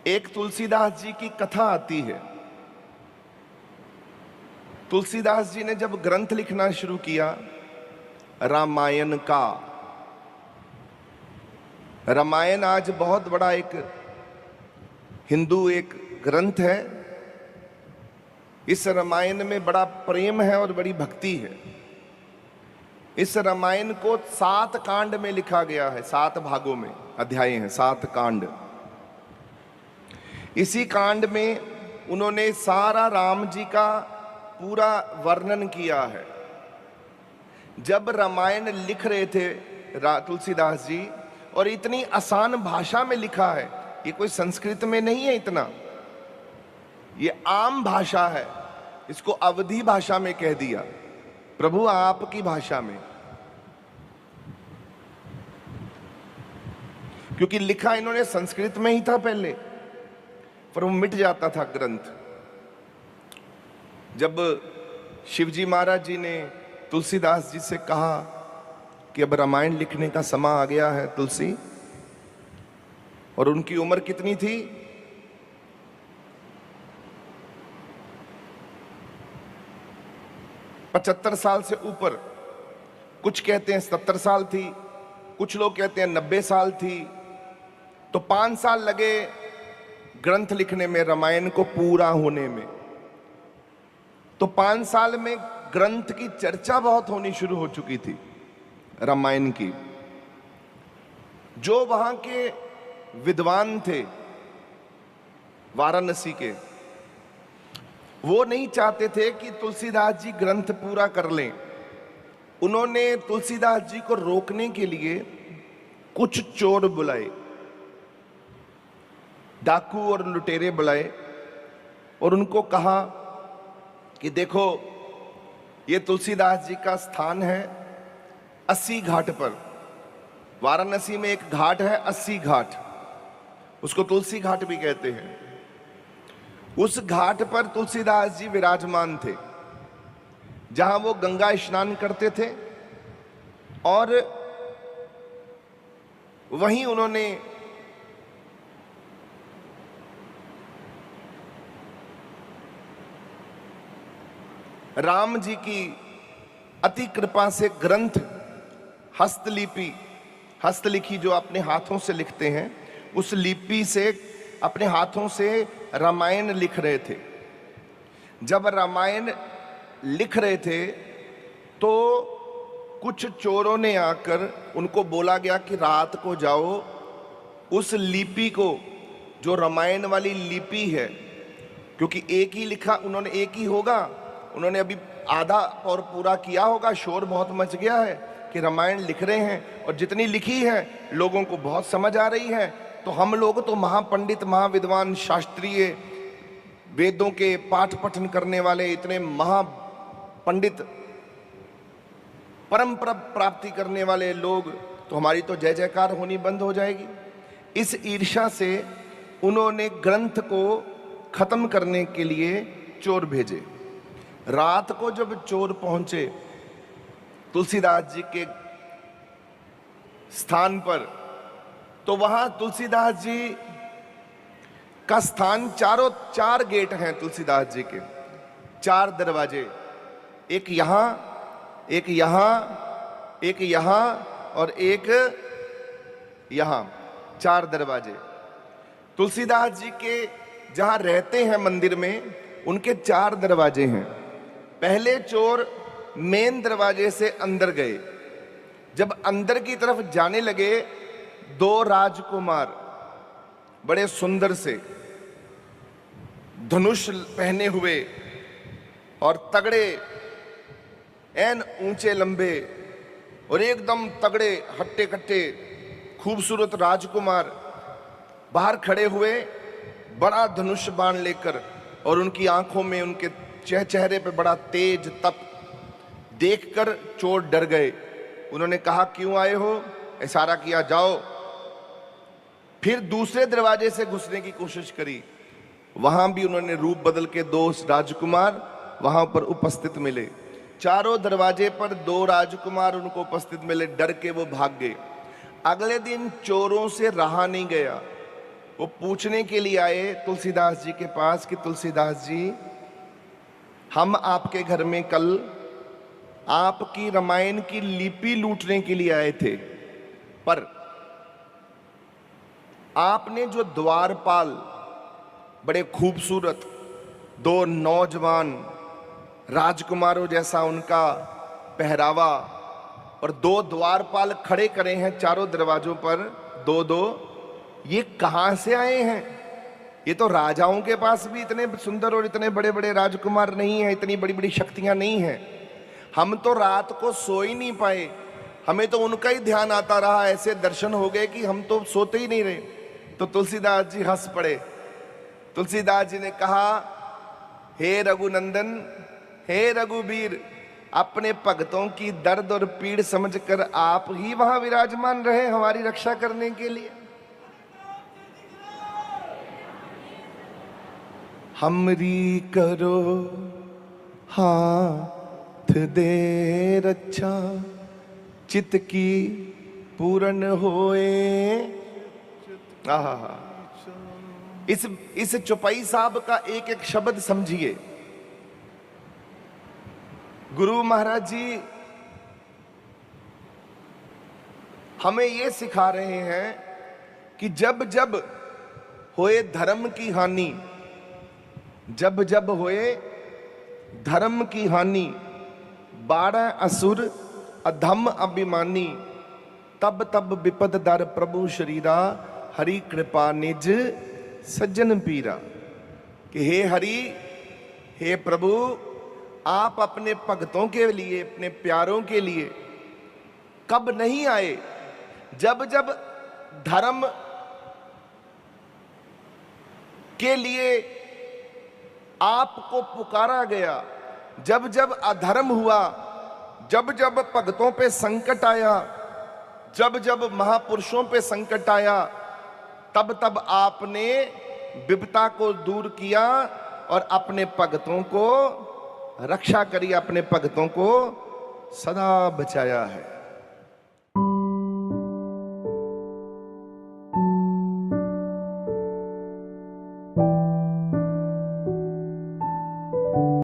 एक तुलसीदास जी की कथा आती है। तुलसीदास जी ने जब ग्रंथ लिखना शुरू किया रामायण का, रामायण आज बहुत बड़ा एक हिंदू एक ग्रंथ है। इस रामायण में बड़ा प्रेम है और बड़ी भक्ति है। इस रामायण को 7 कांड में लिखा गया है, 7 भागों में अध्याय हैं, 7 कांड। इसी कांड में उन्होंने सारा राम जी का पूरा वर्णन किया है। जब रामायण लिख रहे थे तुलसीदास जी, और इतनी आसान भाषा में लिखा है, ये कोई संस्कृत में नहीं है इतना, ये आम भाषा है। इसको अवधी भाषा में कह दिया, प्रभु आपकी भाषा में, क्योंकि लिखा इन्होंने संस्कृत में ही था पहले, पर वो मिट जाता था ग्रंथ। जब शिवजी महाराज जी ने तुलसीदास जी से कहा कि अब रामायण लिखने का समय आ गया है तुलसी, और उनकी उम्र कितनी थी? 75 साल से ऊपर, कुछ कहते हैं 70 साल थी, कुछ लोग कहते हैं 90 साल थी। तो 5 साल लगे ग्रंथ लिखने में, रामायण को पूरा होने में। तो 5 साल में ग्रंथ की चर्चा बहुत होनी शुरू हो चुकी थी रामायण की। जो वहां के विद्वान थे वाराणसी के, वो नहीं चाहते थे कि तुलसीदास जी ग्रंथ पूरा कर लें। उन्होंने तुलसीदास जी को रोकने के लिए कुछ चोर बुलाए, डाकू और लुटेरे बुलाए, और उनको कहा कि देखो ये तुलसीदास जी का स्थान है 80 घाट पर। वाराणसी में एक घाट है 80 घाट, उसको तुलसी घाट भी कहते हैं। उस घाट पर तुलसीदास जी विराजमान थे, जहां वो गंगा स्नान करते थे, और वहीं उन्होंने राम जी की अति कृपा से ग्रंथ हस्तलिपि, हस्तलिखी जो अपने हाथों से लिखते हैं, उस लिपि से अपने हाथों से रामायण लिख रहे थे। जब रामायण लिख रहे थे तो कुछ चोरों ने आकर उनको बोला गया कि रात को जाओ, उस लिपि को, जो रामायण वाली लिपि है, क्योंकि एक ही लिखा, उन्होंने एक ही होगा, उन्होंने अभी आधा और पूरा किया होगा, शोर बहुत मच गया है कि रामायण लिख रहे हैं, और जितनी लिखी है लोगों को बहुत समझ आ रही है। तो हम लोग तो महापंडित, महाविद्वान, शास्त्रीय, वेदों के पाठ पठन करने वाले, इतने महापंडित, परम प्राप्ति करने वाले लोग, तो हमारी तो जय जयकार होनी बंद हो जाएगी। इस ईर्ष्या से उन्होंने ग्रंथ को खत्म करने के लिए चोर भेजे। रात को जब चोर पहुंचे तुलसीदास जी के स्थान पर, तो वहां तुलसीदास जी का स्थान, चारों 4 गेट हैं तुलसीदास जी के, 4 दरवाजे, एक यहां, एक यहां, एक यहां और एक यहां, 4 दरवाजे। तुलसीदास जी के जहां रहते हैं मंदिर में, उनके 4 दरवाजे हैं। पहले चोर मेन दरवाजे से अंदर गए। जब अंदर की तरफ जाने लगे, 2 राजकुमार बड़े सुंदर से, धनुष पहने हुए और तगड़े, एन ऊंचे लंबे और एकदम तगड़े, हट्टे कट्टे, खूबसूरत राजकुमार बाहर खड़े हुए, बड़ा धनुष बाण लेकर, और उनकी आंखों में, उनके चेहरे पे बड़ा तेज तप देखकर चोर डर गए। उन्होंने कहा क्यों आए हो? इशारा किया जाओ। फिर दूसरे दरवाजे से घुसने की कोशिश करी, वहां भी उन्होंने रूप बदल के 2 राजकुमार वहां पर उपस्थित मिले। चारों दरवाजे पर 2 राजकुमार उनको उपस्थित मिले, डर के वो भाग गए। अगले दिन चोरों से रहा नहीं गया, वो पूछने के लिए आए तुलसीदास जी के पास कि तुलसीदास जी, हम आपके घर में कल आपकी रामायण की लिपि लूटने के लिए आए थे, पर आपने जो द्वारपाल, बड़े खूबसूरत दो नौजवान राजकुमारों जैसा उनका पहरावा और दो द्वारपाल खड़े करे हैं चारों दरवाजों पर, दो दो, ये कहां से आए हैं? ये तो राजाओं के पास भी इतने सुंदर और इतने बड़े बड़े राजकुमार नहीं हैं, इतनी बड़ी बड़ी शक्तियां नहीं हैं। हम तो रात को सो ही नहीं पाए, हमें तो उनका ही ध्यान आता रहा, ऐसे दर्शन हो गए कि हम तो सोते ही नहीं रहे। तो तुलसीदास जी हंस पड़े। तुलसीदास जी ने कहा, हे रघुनंदन, हे रघुवीर, अपने भक्तों की दर्द और पीड़ समझकर आप ही वहां विराजमान रहे हमारी रक्षा करने के लिए। हमरी करो हाथ दे रक्षा, चित की पूर्ण होए। आहा, इस चौपाई साहब का एक एक शब्द समझिए। गुरु महाराज जी हमें ये सिखा रहे हैं कि जब जब होए धर्म की हानि, जब जब होए धर्म की हानि, 12 असुर अधम अभिमानी, तब तब विपद दर प्रभु शरीरा, हरि कृपा निज सज्जन पीरा। कि हे हरि, हे प्रभु, आप अपने भक्तों के लिए, अपने प्यारों के लिए कब नहीं आए? जब जब धर्म के लिए आपको पुकारा गया, जब जब अधर्म हुआ, जब जब भक्तों पे संकट आया, जब जब महापुरुषों पे संकट आया, तब तब आपने विपदा को दूर किया और अपने भक्तों को रक्षा करी, अपने भक्तों को सदा बचाया है।